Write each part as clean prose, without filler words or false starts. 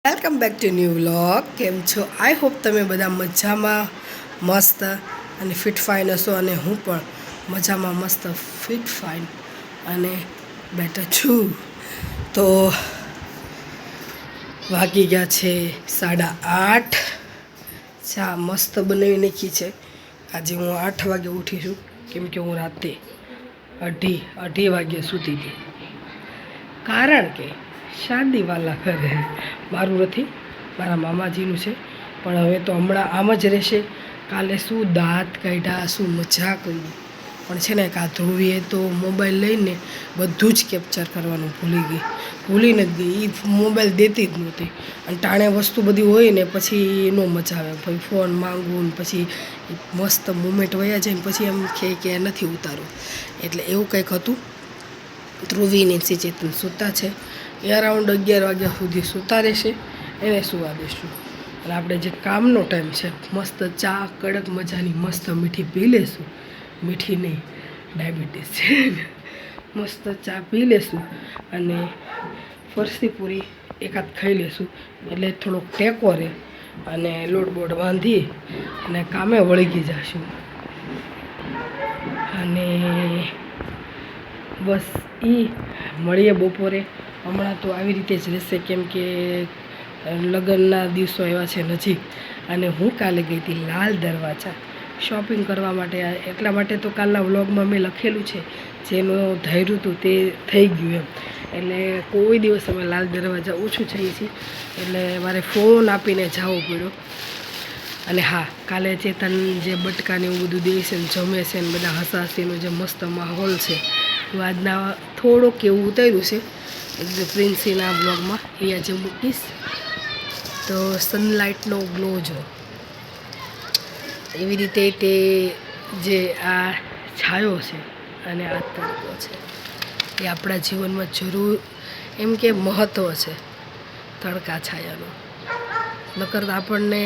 Welcome back to new vlog. કેમ છો? I hope તમે બધા મજામાં મસ્ત અને ફિટ ફાઇન હશો અને હું પણ મજામાં મસ્ત ફિટ ફાઇન અને બેટર છું. તો વાગી ગયા છે 8:30. ચા મસ્ત બનાવી નાખી છે. આજે હું 8 વાગે ઉઠી છું કેમ કે હું રાતે અઢી વાગે સૂતી હતી, કારણ કે શાદીવાલા ઘરે મારું નથી, મારા મામાજીનું છે. પણ હવે તો હમણાં આમ જ રહેશે. કાલે શું દાંત કાઢ્યા, શું મજા કરી. પણ છે ને કાં ધ્રુવીએ તો મોબાઈલ લઈને બધું જ કેપ્ચર કરવાનું ભૂલી નથી ગઈ. એ મોબાઈલ દેતી જ નહોતી અને ટાણે વસ્તુ બધી હોય ને પછી એનો મજા આવે. ભાઈ ફોન માંગવું ને પછી મસ્ત મુમેન્ટ વયા જાય ને પછી એમ કે નથી ઉતારવું. એટલે એવું કંઈક હતું. ધ્રુવીને ચેતન સૂતા છે. એ અરાઉન્ડ 11 વાગ્યા સુધી સૂતા રહેશે, એને સુવા દઈશું. અને આપણે જે કામનો ટાઈમ છે, મસ્ત ચા કડક મજાની મસ્ત મીઠી પી લેશું. મીઠી નહીં, ડાયાબિટીસ છે. મસ્ત ચા પી લેશું અને ફરસી પૂરી એકાદ ખાઈ લેશું એટલે થોડોક ટેકો રહે અને લોટ બોટ બાંધી અને કામે વળગી જશું. અને બસ મળીએ બપોરે. હમણાં તો આવી રીતે જ રહેશે કેમ કે લગ્નના દિવસો એવા છે નજીક. અને હું કાલે ગઈ હતી લાલ દરવાજા શોપિંગ કરવા માટે. એટલા માટે તો કાલના વ્લોગમાં મેં લખેલું છે, જેનું ધાર્યું હતું તે થઈ ગયું એમ. એટલે કોઈ દિવસ અમે લાલ દરવાજા ઓછું જઈએ છીએ, એટલે મારે ફોન આપીને જવો પડ્યો. અને હા, કાલે ચેતન જે બટકાને એવું બધું દે છે ને જમે છે ને બધા હસાસીનો જે મસ્ત માહોલ છે, હું આજના થોડુંક એવું ઉતાર્યું છે પ્રિન્સીના બ્લોગમાં, એ આજે મૂકીશ. તો સનલાઇટનો ગ્લો જો એવી રીતે તે જે આ છાયો છે અને આ તડકો છે એ આપણા જીવનમાં જરૂર એમ કે મહત્ત્વ છે તડકા છાયાનો. નકર આપણને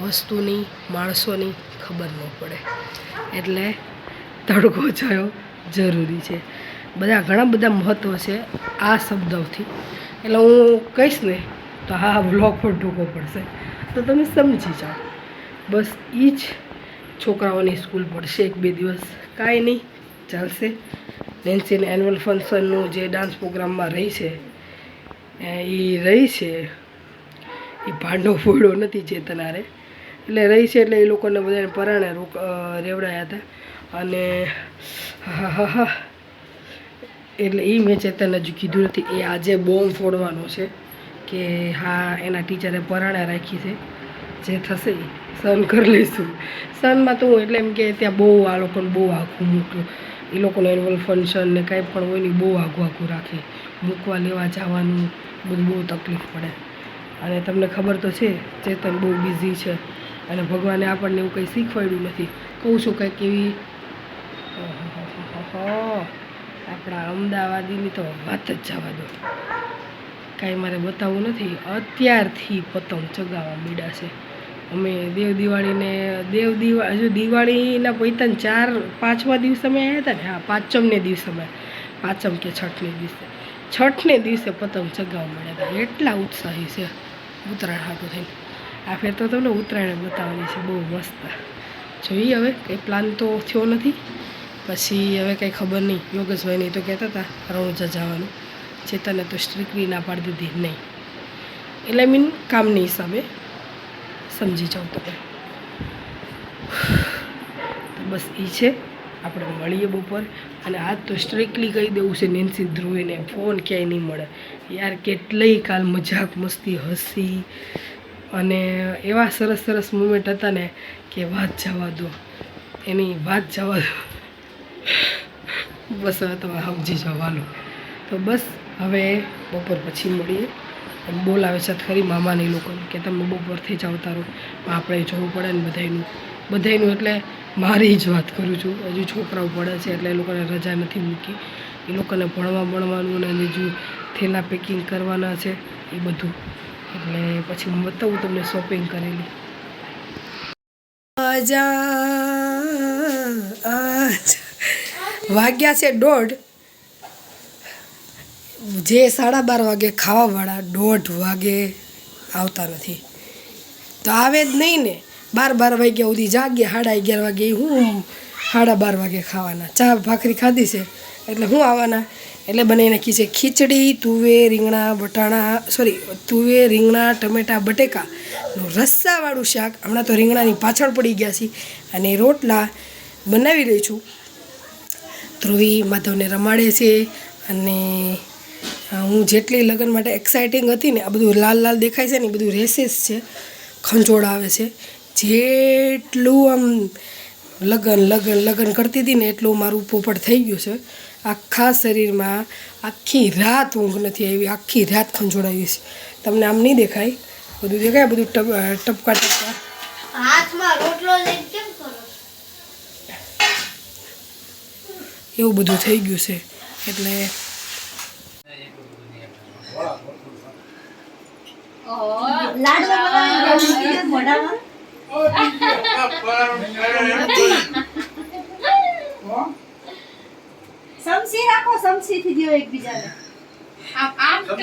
વસ્તુની માણસોની ખબર ન પડે. એટલે તડકો છાયો જરૂરી છે. ઘણા બધા મહત્ત્વ છે આ શબ્દોથી. એટલે હું કહીશ ને તો હા વ્લોગ પણ ટૂંકો પડશે, તો તમે સમજી જાઓ. બસ એ જ. છોકરાઓની સ્કૂલ પડશે 1-2 દિવસ, કાંઈ નહીં, ચાલશે. નેન્સીને એન્યુઅલ ફંક્શનનું જે ડાન્સ પ્રોગ્રામમાં રહી છે એ ભાંડો ફોડ્યો નથી ચેતનારે, એટલે રહી છે. એટલે એ લોકોને બધાને પરાણે રેવડાયા હતા. અને હા એટલે એ મેં ચેતન હજુ કીધું નથી. એ આજે બોમ્બ ફોડવાનો છે કે હા એના ટીચરે પરાણે રાખી છે, જે થશે એ સહન કરી લઈશું. સહનમાં તો હું એટલે એમ કે ત્યાં બહુ આ લોકોને બહુ આખું મૂક્યું. એ લોકોને એન્યુઅલ ફંક્શન ને કાંઈ પણ હોય ને બહુ આઘું રાખે. મૂકવા લેવા જવાનું બધું બહુ તકલીફ પડે. અને તમને ખબર તો છે ચેતન બહુ બિઝી છે અને ભગવાને આપણને એવું કંઈ શીખવાડ્યું નથી. કહું છું કંઈક એવી આપણા અમદાવાદીની તો વાત જ જવા દો. કાંઈ મારે બતાવવું નથી. અત્યારથી પતંગ ચગાવવા માંડ્યા છે. અમે હજુ દિવાળીના પૈતાને 4-5મા દિવસે અમે આવ્યા હતા ને, હા 5મને દિવસે અમે, 5મ કે છઠને દિવસે પતંગ ચગાવવા માંડ્યા હતા. એટલા ઉત્સાહી છે ઉત્તરાયણ હાટું થઈને. આ ફેર તો તમને ઉત્તરાયણ બતાવવાની છે બહુ મસ્ત. જોઈએ હવે કંઈ પ્લાન તો થયો નથી. પછી હવે કંઈ ખબર નહીં. યોગેશભાઈને તો કહેતા હતા રણુજા જવાનું. ચેતને તો સ્ટ્રિક્ટલી ના પાડી દીધી નહીં. એટલે કામની હિસાબે સમજી જાઓ તમે. તો બસ એ છે. આપણે મળીએ બપોર. અને આજ તો સ્ટ્રિક્ટલી કહી દેવું છે નેન્સી ધ્રુવીને ફોન ક્યાંય નહીં મળે. યાર કેટલી કાલ મજાક મસ્તી હસી અને એવા સરસ મુમેન્ટ હતા ને કે વાત જવા દો. બસ હવે તમે સમજી જાઓ હાલો. તો બસ હવે બપોર પછી મળીએ. બોલાવે છે ખરી મામાને લોકોને કે તમે બપોરથી જ આવતા રહો. આપણે જોવું પડે ને બધાયનું એટલે મારી જ વાત કરું છું. હજુ છોકરાઓ પડે છે એટલે એ લોકોને રજા નથી મૂકી. એ લોકોને ભણવાનું અને બીજું થેલા પેકિંગ કરવાના છે એ બધું. એટલે પછી હું બતાવું તમને શોપિંગ કરેલી. વાગ્યા છે 1:30. જે 12:30 વાગે ખાવાવાળા 1:30 વાગે આવતા નથી. તો આવે જ નહીં ને. 12 વાગ્યા સુધી જાગ્યા, 11:30 વાગે હું 12:30 વાગે ખાવાના. ચા ભાખરી ખાધી છે એટલે હું આવવાના. એટલે બનાવી નાખી છે ખીચડી, તુવેર રીંગણા ટમેટાં બટેકાનું રસ્સાવાળું શાક. હમણાં તો રીંગણાની પાછળ પડી ગયા છે. અને રોટલા બનાવી રહી છું. ધ્રુવી માધવને રમાડે છે. અને હું જેટલી લગ્ન માટે એક્સાઇટિંગ હતી ને, આ બધું લાલ લાલ દેખાય છે ને એ બધું રેસીસ છે, ખંજોળ આવે છે. જેટલું આમ લગન કરતી હતી ને એટલું મારું પોપટ થઈ ગયું છે. આખા શરીરમાં આખી રાત ઊંઘ નથી આવી, આખી રાત ખંજોળાવી છે. તમને આમ નહીં દેખાય, બધું દેખાય, બધું ટપકા હાથમાં રોટલો લઈને કેમ કરો? એવું બધું થઈ ગયું છે. એટલે સમસી રાખો, સમસી થી દિયો એકબીજાને. આમ તો